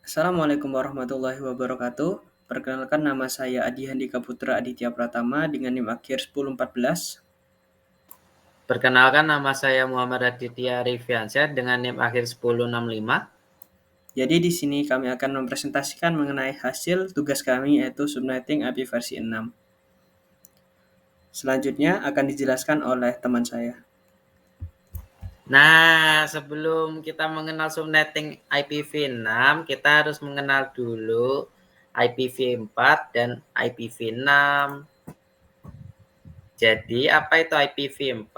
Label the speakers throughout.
Speaker 1: Assalamualaikum warahmatullahi wabarakatuh. Perkenalkan nama saya Adi Handika Putra Aditya Pratama dengan NIM akhir 1014.
Speaker 2: Perkenalkan, nama saya Muhammad Aditya Riviansyah dengan NIM akhir 1065.
Speaker 1: Jadi di sini kami akan mempresentasikan mengenai hasil tugas kami yaitu Subnetting IP versi 6. Selanjutnya akan dijelaskan oleh teman saya.
Speaker 2: Nah, sebelum kita mengenal subnetting IPv6, kita harus mengenal dulu IPv4 dan IPv6. Jadi, apa itu IPv4?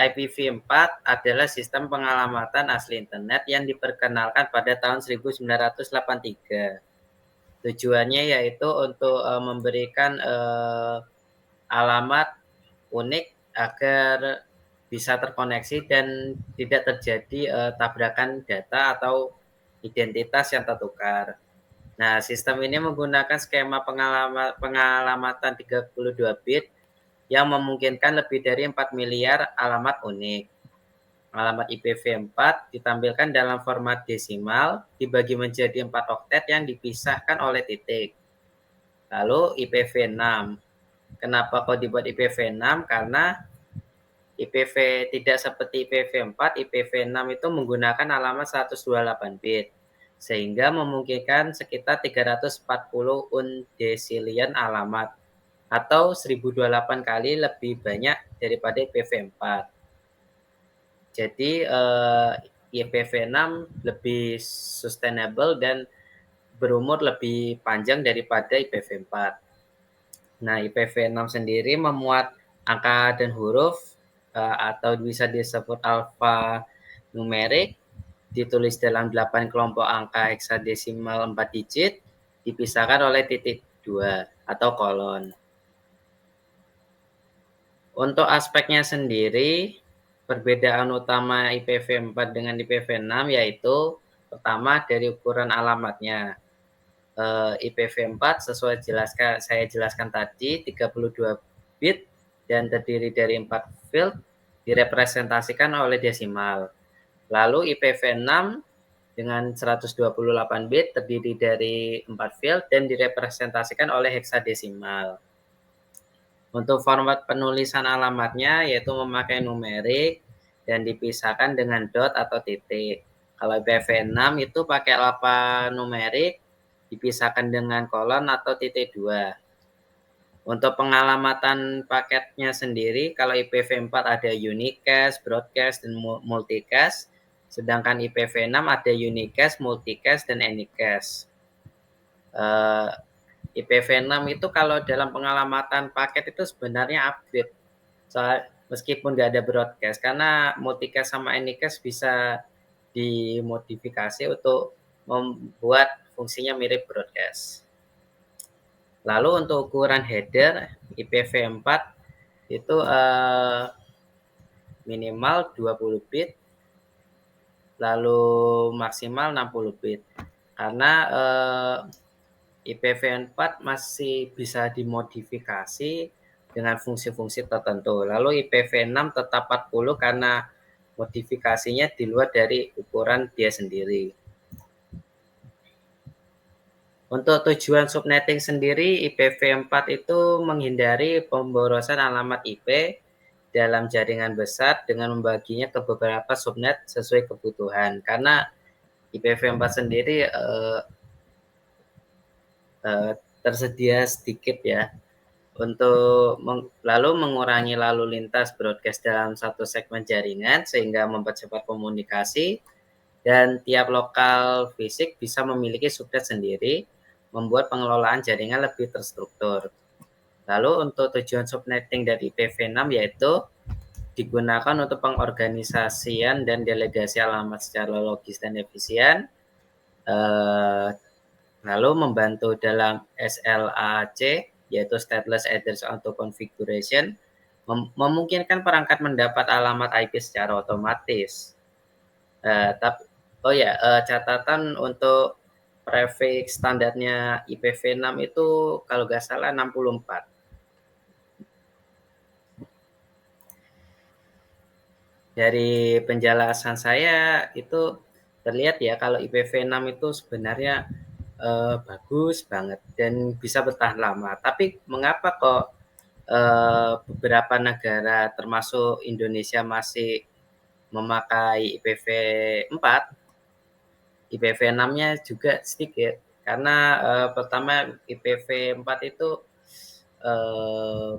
Speaker 2: IPv4 adalah sistem pengalamatan asli internet yang diperkenalkan pada tahun 1983. Tujuannya yaitu untuk memberikan alamat unik agar bisa terkoneksi dan tidak terjadi tabrakan data atau identitas yang tertukar. Nah, sistem ini menggunakan skema pengalamatan 32 bit yang memungkinkan lebih dari 4 miliar alamat unik. Alamat IPv4 ditampilkan dalam format desimal, dibagi menjadi 4 oktet yang dipisahkan oleh titik. Lalu IPv6. Kenapa kok dibuat IPv6? Karena IPv tidak seperti IPv4, IPv6 itu menggunakan alamat 128 bit, sehingga memungkinkan sekitar 340 undecillion alamat, atau 1028 kali lebih banyak daripada IPv4. Jadi IPv6 lebih sustainable dan berumur lebih panjang daripada IPv4. Nah, IPv6 sendiri memuat angka dan huruf atau bisa disebut alfa numerik, ditulis dalam 8 kelompok angka heksadesimal 4 digit, dipisahkan oleh titik 2 atau kolon. Untuk aspeknya sendiri, perbedaan utama IPv4 dengan IPv6 yaitu pertama dari ukuran alamatnya. IPv4 sesuai saya jelaskan tadi 32 bit dan terdiri dari 4 field direpresentasikan oleh desimal. Lalu IPv6 dengan 128 bit terdiri dari 4 field dan direpresentasikan oleh heksadesimal. Untuk format penulisan alamatnya yaitu memakai numerik dan dipisahkan dengan dot atau titik. Kalau IPv6 itu pakai alfanumerik dipisahkan dengan kolon atau titik 2. Untuk pengalamatan paketnya sendiri, kalau IPv4 ada unicast, broadcast, dan multicast, sedangkan IPv6 ada unicast, multicast, dan anycast. IPv6 itu kalau dalam pengalamatan paket itu sebenarnya upgrade, meskipun nggak ada broadcast, karena multicast sama anycast bisa dimodifikasi untuk membuat fungsinya mirip broadcast. Lalu untuk ukuran header IPv4 itu minimal 20 bit, lalu maksimal 60 bit. Karena IPv4 masih bisa dimodifikasi dengan fungsi-fungsi tertentu. Lalu IPv6 tetap 40 karena modifikasinya di luar dari ukuran dia sendiri. Untuk tujuan subnetting sendiri, IPv4 itu menghindari pemborosan alamat IP dalam jaringan besar dengan membaginya ke beberapa subnet sesuai kebutuhan. Karena IPv4 sendiri tersedia sedikit ya, untuk lalu mengurangi lalu lintas broadcast dalam satu segmen jaringan sehingga mempercepat komunikasi, dan tiap lokal fisik bisa memiliki subnet sendiri, membuat pengelolaan jaringan lebih terstruktur. Lalu untuk tujuan subnetting dari IPv6 yaitu digunakan untuk pengorganisasian dan delegasi alamat secara logis dan efisien, lalu membantu dalam SLAAC yaitu Stateless Address Auto Configuration, memungkinkan perangkat mendapat alamat IP secara otomatis. Catatan untuk prefix standarnya IPv6 itu kalau nggak salah 64. Dari penjelasan saya itu terlihat ya kalau IPv6 itu sebenarnya bagus banget dan bisa bertahan lama. Tapi mengapa kok beberapa negara termasuk Indonesia masih memakai IPv4, IPv6-nya juga sedikit? Karena pertama IPv4 itu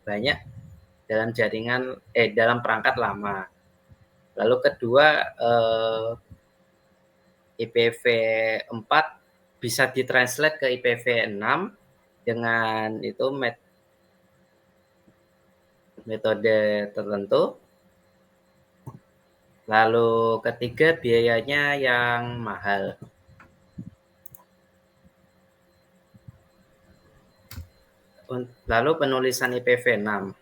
Speaker 2: banyak dalam perangkat lama. Lalu kedua IPv4 bisa ditranslate ke IPv6 dengan itu metode tertentu. Lalu ketiga biayanya yang mahal. Lalu penulisan IPv6.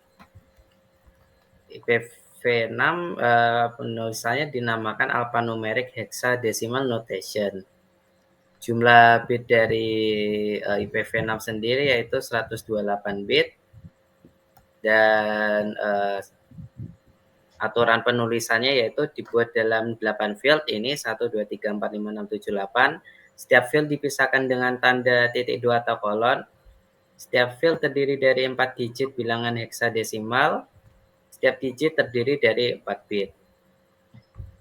Speaker 2: IPv6 penulisannya dinamakan alphanumeric hexadecimal notation. Jumlah bit dari IPv6 sendiri yaitu 128 bit dan aturan penulisannya yaitu dibuat dalam 8 field ini 1, 2, 3, 4, 5, 6, 7, 8. Setiap field dipisahkan dengan tanda titik 2 atau kolon. Setiap field terdiri dari 4 digit bilangan heksadesimal. Setiap digit terdiri dari 4 bit.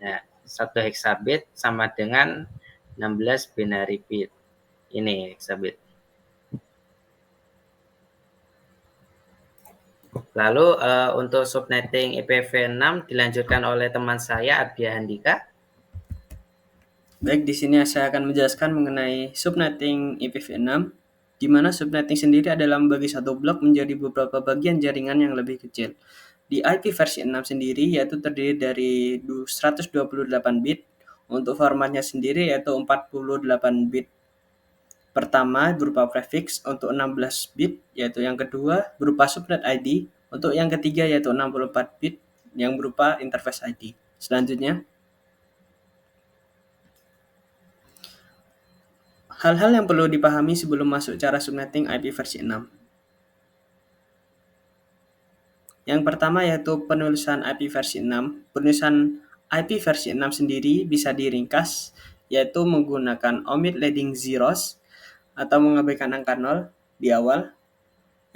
Speaker 2: Nah, 1 heksabit sama dengan 16 binary bit. Ini heksabit. Lalu untuk subnetting IPv6 dilanjutkan oleh teman saya Ardia Handika.
Speaker 1: Baik, di sini saya akan menjelaskan mengenai subnetting IPv6, di mana subnetting sendiri adalah membagi satu blok menjadi beberapa bagian jaringan yang lebih kecil. Di IP versi 6 sendiri yaitu terdiri dari 128 bit, untuk formatnya sendiri yaitu 48 bit. Pertama berupa prefix untuk 16 bit, yaitu yang kedua berupa subnet ID, untuk yang ketiga yaitu 64 bit yang berupa interface ID. Selanjutnya, hal-hal yang perlu dipahami sebelum masuk cara subnetting IP versi 6. Yang pertama yaitu penulisan IP versi 6. Penulisan IP versi 6 sendiri bisa diringkas yaitu menggunakan omit leading zeros atau mengabaikan angka 0 di awal.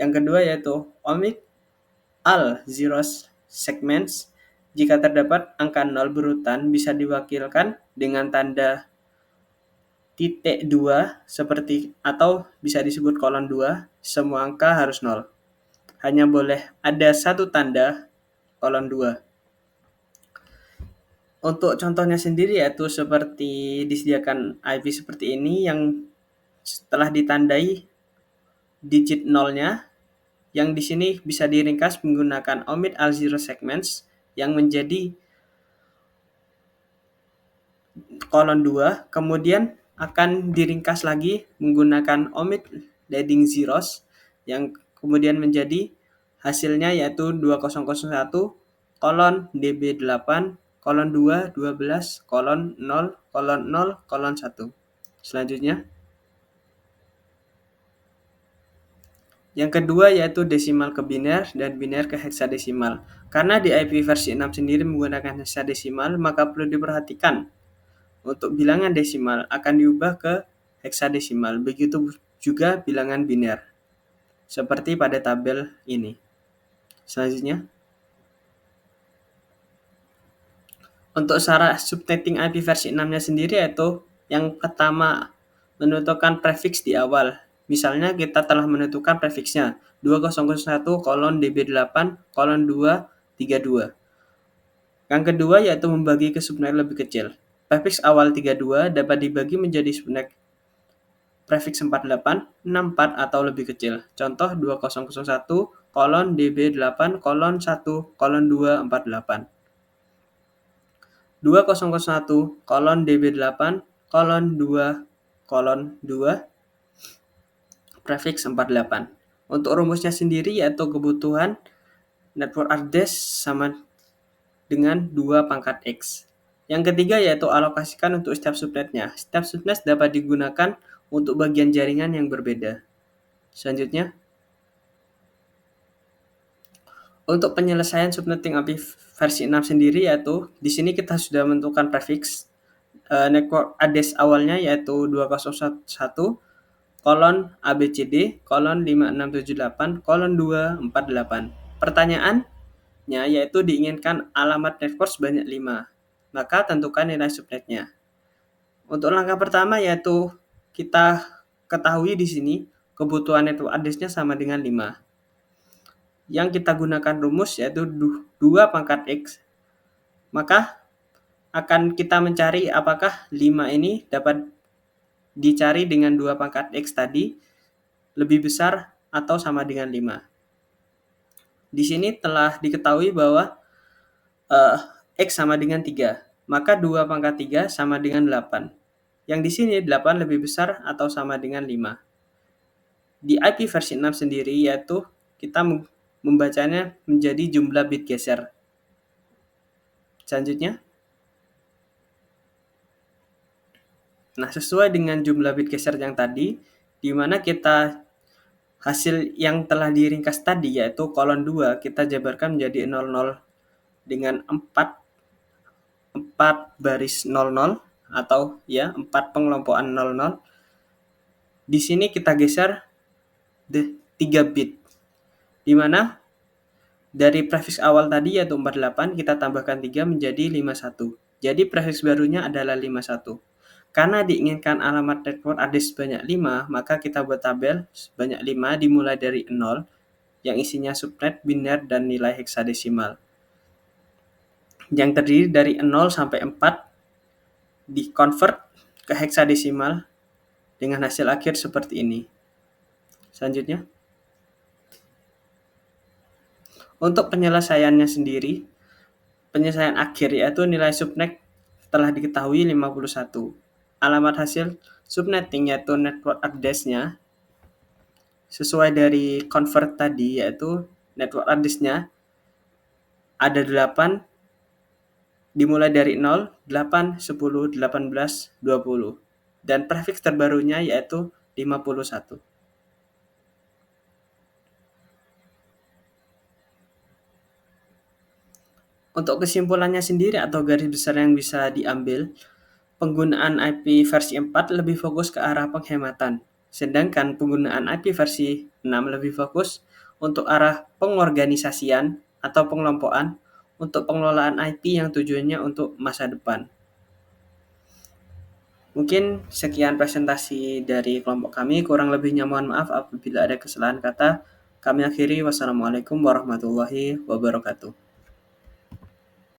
Speaker 1: Yang kedua yaitu omit all zeros segments. Jika terdapat angka 0 berurutan bisa diwakilkan dengan tanda titik 2 seperti atau bisa disebut kolon 2, semua angka harus 0. Hanya boleh ada satu tanda kolon 2. Untuk contohnya sendiri yaitu seperti disediakan IP seperti ini yang setelah ditandai digit 0-nya, yang di sini bisa diringkas menggunakan omit all zero segments yang menjadi kolon 2, kemudian akan diringkas lagi menggunakan omit leading zeros yang kemudian menjadi hasilnya yaitu 2001 kolon db8 kolon 2 12 kolon 0 kolon 0 kolon 1. Selanjutnya, yang kedua yaitu desimal ke biner dan biner ke heksadesimal. Karena di IP versi 6 sendiri menggunakan heksadesimal, maka perlu diperhatikan untuk bilangan desimal akan diubah ke heksadesimal. Begitu juga bilangan biner, seperti pada tabel ini. Selanjutnya, untuk cara subnetting IP versi 6-nya sendiri yaitu yang pertama menentukan prefix di awal. Misalnya kita telah menentukan prefixnya 2001 kolon db8 kolon 232. Yang kedua yaitu membagi ke subnet lebih kecil. Prefix awal 32 dapat dibagi menjadi subnet prefix 48, 64 atau lebih kecil. Contoh 2001 kolon db8 kolon 1 kolon 248. 2001 kolon db8 kolon 2 kolon 2 prefix 48. Untuk rumusnya sendiri yaitu kebutuhan network address sama dengan 2 pangkat X. Yang ketiga yaitu alokasikan untuk setiap subnetnya. Setiap subnet dapat digunakan untuk bagian jaringan yang berbeda. Selanjutnya, untuk penyelesaian subnetting IP versi 6 sendiri yaitu di sini kita sudah menentukan prefix network address awalnya yaitu 2011 kolon ABCD kolon 5678 kolon 248. Pertanyaannya yaitu diinginkan alamat network sebanyak 5. Maka tentukan nilai subnetnya. Untuk langkah pertama yaitu kita ketahui di sini kebutuhan network address-nya sama dengan 5. Yang kita gunakan rumus yaitu 2 pangkat X. Maka akan kita mencari apakah 5 ini dapat dicari dengan 2 pangkat X tadi lebih besar atau sama dengan 5. Di sini telah diketahui bahwa X sama dengan 3. Maka 2 pangkat 3 sama dengan 8. Yang di sini 8 lebih besar atau sama dengan 5. Di IP versi 6 sendiri yaitu kita membacanya menjadi jumlah bit geser. Selanjutnya. Nah, sesuai dengan jumlah bit geser yang tadi, di mana kita hasil yang telah diringkas tadi yaitu kolon 2 kita jabarkan menjadi 00 dengan 4 baris 00 atau ya 4 pengelompokan 00. Di sini kita geser 3 bit. Di mana dari prefiks awal tadi yaitu 48 kita tambahkan 3 menjadi 51. Jadi prefiks barunya adalah 51. Karena diinginkan alamat network address sebanyak 5, maka kita buat tabel sebanyak 5 dimulai dari 0 yang isinya subnet, biner, dan nilai heksadesimal. Yang terdiri dari 0 sampai 4 di-convert ke heksadesimal dengan hasil akhir seperti ini. Selanjutnya. Untuk penyelesaiannya sendiri, penyelesaian akhir yaitu nilai subnet telah diketahui 51. Alamat hasil subnetting yaitu network address-nya sesuai dari convert tadi yaitu network address-nya ada 8 dimulai dari 0, 8, 10, 18, 20 dan prefiks terbarunya yaitu 51. Untuk kesimpulannya sendiri atau garis besar yang bisa diambil, penggunaan IP versi 4 lebih fokus ke arah penghematan, sedangkan penggunaan IP versi 6 lebih fokus untuk arah pengorganisasian atau pengelompokan untuk pengelolaan IP yang tujuannya untuk masa depan. Mungkin sekian presentasi dari kelompok kami, kurang lebihnya mohon maaf apabila ada kesalahan kata. Kami akhiri, wassalamualaikum warahmatullahi wabarakatuh.